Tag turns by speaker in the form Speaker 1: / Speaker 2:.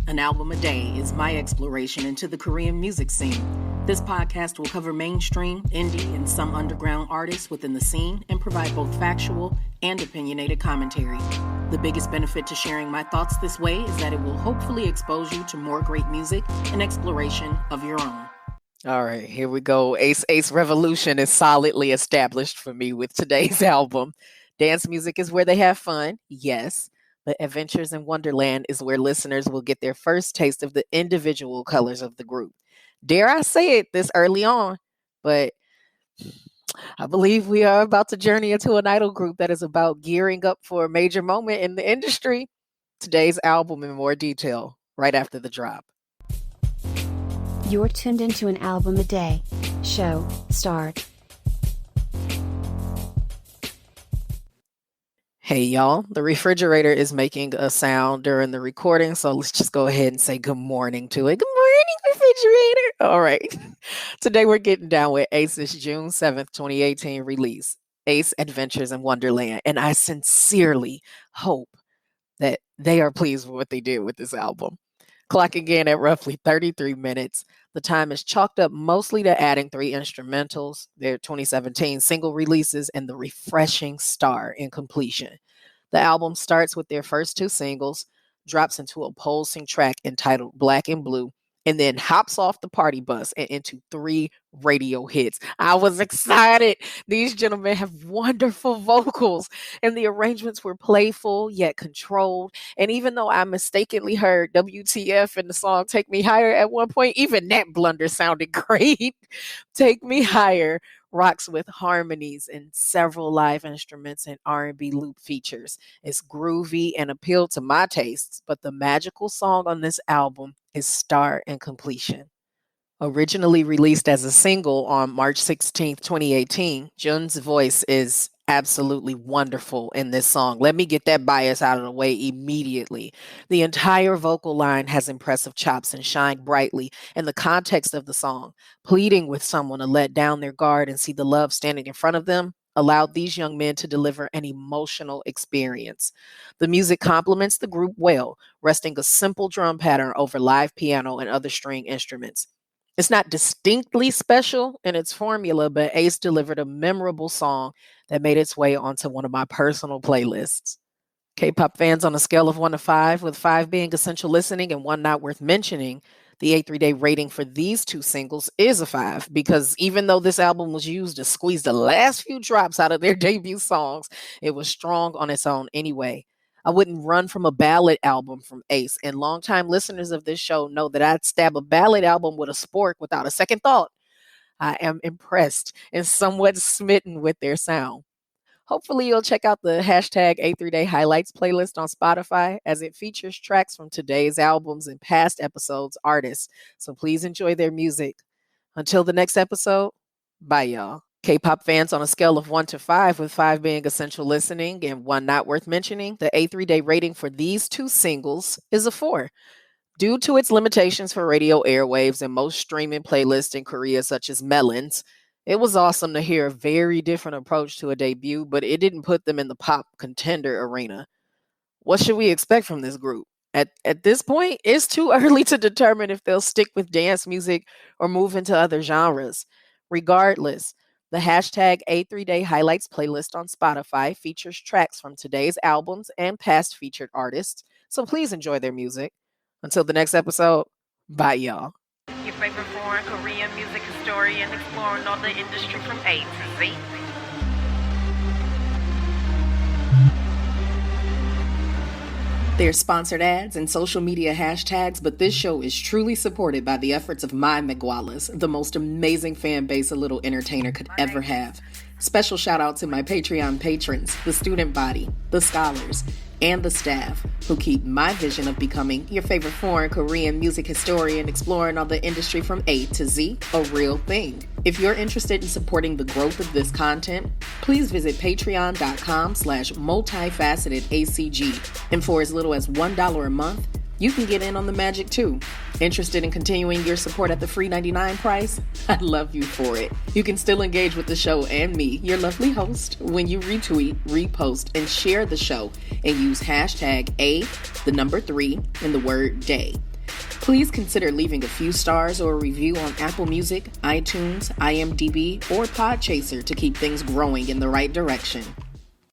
Speaker 1: An Album a Day is my exploration into the Korean music scene. This podcast will cover mainstream, indie, and some underground artists within the scene and provide both factual and opinionated commentary. The biggest benefit to sharing my thoughts this way is that it will hopefully expose you to more great music and exploration of your own.
Speaker 2: All right, here we go. A.C.E Revolution is solidly established for me with today's album. Dance music is where they have fun, yes, but Adventures in Wonderland is where listeners will get their first taste of the individual colors of the group. Dare I say it this early on, but I believe we are about to journey into an idol group that is about gearing up for a major moment in the industry. Today's album in more detail, right after the drop.
Speaker 3: You're tuned into An Album a Day. Show, start.
Speaker 2: Hey y'all, the refrigerator is making a sound during the recording, so let's just go ahead and say good morning to it. Good morning, refrigerator. All right. Today we're getting down with A.C.E.'s June 7th, 2018 release, A.C.E Adventures in Wonderland, and I sincerely hope that they are pleased with what they did with this album. Clocking in at roughly 33 minutes, the time is chalked up mostly to adding 3 instrumentals, their 2017 single releases, and the refreshing star in completion. The album starts with their first 2 singles, drops into a pulsing track entitled Black and Blue, and then hops off the party bus and into 3 radio hits. I was excited. These gentlemen have wonderful vocals, and the arrangements were playful yet controlled. And even though I mistakenly heard WTF in the song Take Me Higher at one point, even that blunder sounded great. Take Me Higher rocks with harmonies and several live instruments and R&B loop features. It's groovy and appealed to my tastes, but the magical song on this album is Star in Completion. Originally released as a single on March 16th, 2018, Jun's voice is absolutely wonderful in this song. Let me get that bias out of the way immediately. The entire vocal line has impressive chops and shine brightly in the context of the song. Pleading with someone to let down their guard and see the love standing in front of them allowed these young men to deliver an emotional experience. The music complements the group well, resting a simple drum pattern over live piano and other string instruments. It's not distinctly special in its formula, but A.C.E delivered a memorable song that made its way onto one of my personal playlists. K-pop fans, on a scale of 1 to 5, with 5 being essential listening and 1 not worth mentioning, the A3Day rating for these 2 singles is a 5, because even though this album was used to squeeze the last few drops out of their debut songs, it was strong on its own anyway. I wouldn't run from a ballad album from A.C.E, and longtime listeners of this show know that I'd stab a ballad album with a spork without a second thought. I am impressed and somewhat smitten with their sound. Hopefully you'll check out the hashtag A3Day Highlights playlist on Spotify, as it features tracks from today's albums and past episodes' artists, so please enjoy their music. Until the next episode, bye y'all. K-pop fans, on a scale of 1 to 5, with 5 being essential listening and 1 not worth mentioning, the A3Day rating for these 2 singles is a 4. Due to its limitations for radio airwaves and most streaming playlists in Korea, such as Melon's, it was awesome to hear a very different approach to a debut, but it didn't put them in the pop contender arena. What should we expect from this group? At this point, it's too early to determine if they'll stick with dance music or move into other genres. Regardless, the hashtag A3Day Highlights playlist on Spotify features tracks from today's albums and past featured artists, so please enjoy their music. Until the next episode, bye y'all.
Speaker 1: Your favorite foreign Korean music historian exploring all the industry from A to Z. There's sponsored ads and social media hashtags, but this show is truly supported by the efforts of my Migualas, the most amazing fan base a little entertainer could ever have. Special shout out to my Patreon patrons, the student body, the scholars, and the staff who keep my vision of becoming your favorite foreign Korean music historian exploring all the industry from A to Z a real thing. If you're interested in supporting the growth of this content, please visit patreon.com/multifacetedacg. And for as little as $1 a month, you can get in on the magic too. Interested in continuing your support at the free $99 price? I'd love you for it. You can still engage with the show and me, your lovely host, when you retweet, repost, and share the show and use hashtag A3, and the word day. Please consider leaving a few stars or a review on Apple Music, iTunes, IMDb, or Podchaser to keep things growing in the right direction.